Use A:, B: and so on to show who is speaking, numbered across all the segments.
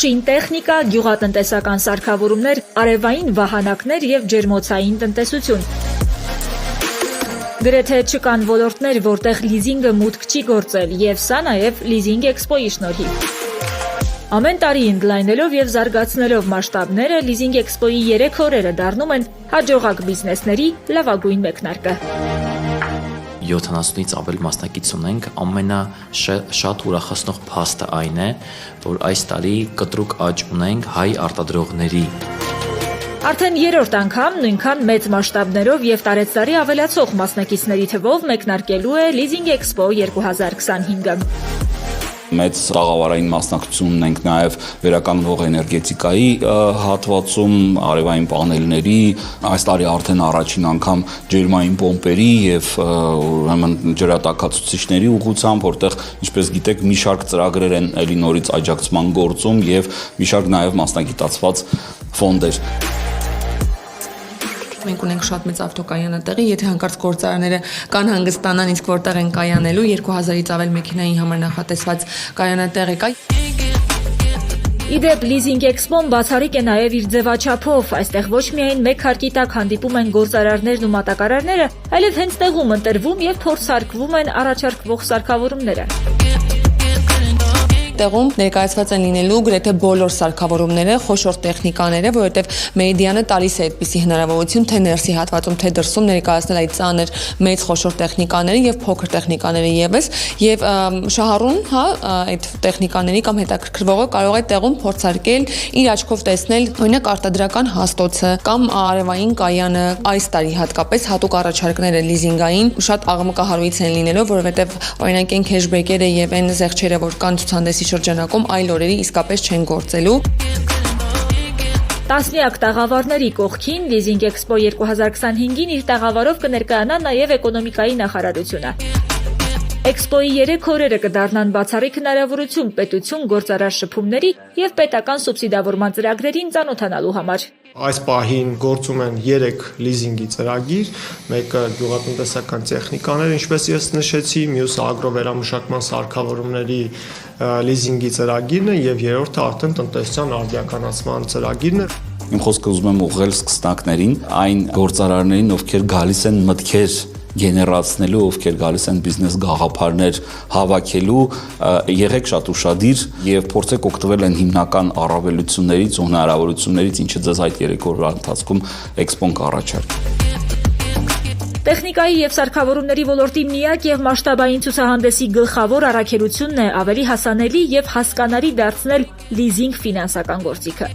A: Машին տեխնիկա, գյուղատնտեսական սարքավորումներ, արևային վահանակներ և ջերմոցային տնտեսություն։ Գրեթե չկան ոլորտներ, որտեղ լիզինգը մուտք չի գործել, և սա նաև Լիզինգ Էքսպոյի շնորհիվ։ Ամեն տարի ընդլայնելով և զարգացնելով մասշտաբները, Լիզինգ Էքսպոյի 3 օրերը դառնում են հաջողակ բիզնեսների լավագույն մեկնարկը։
B: 70-ից ավել մասնակից ունենք, ամենաշատ ուրախացնող փաստը այն է, որ այս տարի կտրուկ աճ ունենք հայ արտադրողների։
A: Արդեն 3-րդ անգամ նույնքան մեծ մասշտաբներով և տարեցտարի ավելացող մասնակիցների թվով մեկնարկելու է Լիզինգ Էքսպո 2025-ը։
C: Մեծ տաղավարային մասնակցություն ունենք նաև վերականգնող էներգետիկայի հատվածում, արևային պանելների, այս տարի արդեն առաջին անգամ ջերմային պոմպերի և ջրատաքացուցիչների ուղղությամբ, որտեղ, ինչպես գիտեք, մի շարք ծրագրեր են էլի նորից աջակցման գործում և մի շարք նաև մասնագիտացված ֆոնդեր։
D: Մենք ունենք շատ մեծ ավտոկայանը տեղի, եթե հանկարծ գործարանները կան հանգստանան, իսկ որտեղ են կայանելու, 2000-ից ավել մեքենայի համար նախատեսված կայանատեղ կա։
A: Իդեպ Լիզինգ Էքսպոն բացառիկ է նաև իր ձևաչափով, այստեղ ոչ միայն մեկ հարկի տակ հանդիպում են գործարարներն ու մատակարարները, այլև հենց տեղում ընտրվում և փորձարկվում են առաջարկվող սարքավորումները։
D: Տեղում ներկայացված են լինելու գրեթե բոլոր սարքավորումները, խոշոր տեխնիկաները, որովհետև մեդիանը տալիս է այդպիսի հնարավորություն թե ներսի հատվածում, թե դրսում ներկայացնել այդ ծանր մեծ խոշոր տեխնիկաները եւ փոքր տեխնիկաները եւս, եւ շահառուն, այդ տեխնիկաների կամ հետաքրքրվողը կարող է տեղում փորձարկել, իր աչքով տեսնել, օրինակ արտադրական հաստոցը կամ արևային կայանը, այս տարի հատկապես հատուկ առաջարկները լիզինգային շատ աղմկահարույց են լինելով, որովհետև օրինակ այն քեշբեքերը եւ այն զեղչերը, որ կան ցուցահանդեսի շրջանակում այլ օրերի իսկապես չեն գործելու։
A: Տասնյակ տաղավարների կողքին Լիզինգ Էքսպո 2025-ին իր տաղավարով կներկայանա նաև էկոնոմիկայի նախարարությունը։ Էքսպոյի 3 օրերը կդառնան բացառիկ հնարավորություն պետություն գործարար շփումների և պետական սուբսիդավորման ծրագրերին ծանոթանալու համար։
E: Այս պահին գործում են 3 լիզինգի ծրագիր, մեկը գյուղատնտեսական տեխնիկաներ, ինչպես ես նշեցի, մյուսը ագրովերամշակման սարքավորումների լիզինգի ծրագիրն է և երրորդը արդեն տնտեսության արդիականացման ծրագիրն է։
C: Իմ խոսքը ուզում եմ ուղղել սկսնակներին, այն գործարարներին, ովքեր գալիս են մտքեր գեներացնելու, ովքեր գալիս են բիզնես գաղափարներ հավաքելու, եղեք շատ ուշադիր եւ փորձեք օգտվել այն հիմնական առավելություններից ու հնարավորություններից, ինչը ձեզ այդ 3 օրվա ընթացքում էքսպոն կառաջարկի։
A: Տեխնիկայի և սարքավորումների ոլորտի միակ և մասշտաբային ցուցահանդեսի գլխավոր առաքելությունն է ավելի հասանելի և հասկանալի դարձնել լիզինգ ֆինանսական գործիքը։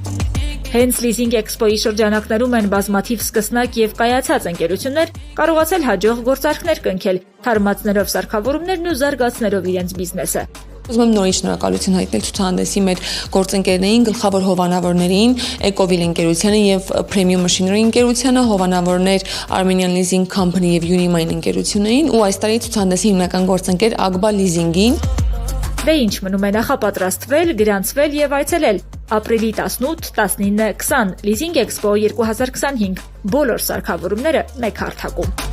A: Հենց Լիզինգ Էքսպոյի շրջանակներում են բազմաթիվ սկսնակ և կայացած ընկերություններ կարողացել հաջող գործարքներ կնքել, թարմացնելով սարքավորումներն ու զարգացնելով իրենց բիզնեսը։
D: Ուզում եմ նորից շնորհակալություն հայտնել ցուցահանդեսի մեր գործընկերներին, գլխավոր հովանավորներին, Էկովիլ ընկերությանը եւ Premium Machinery ընկերությանը, հովանավորներ Armenian Leasing Company եւ Unimine ընկերություններին ու այս տարի ցուցահանդեսի հիմնական գործընկեր Agba Leasing-ին։
A: Դե ինչ մնում է նախապատրաստվել, գրանցվել եւ այցելել ապրիլի 18, 19, 20 Լիզինգ Էքսպո 2025 բոլոր սարքավորումները մեկ հարթակում։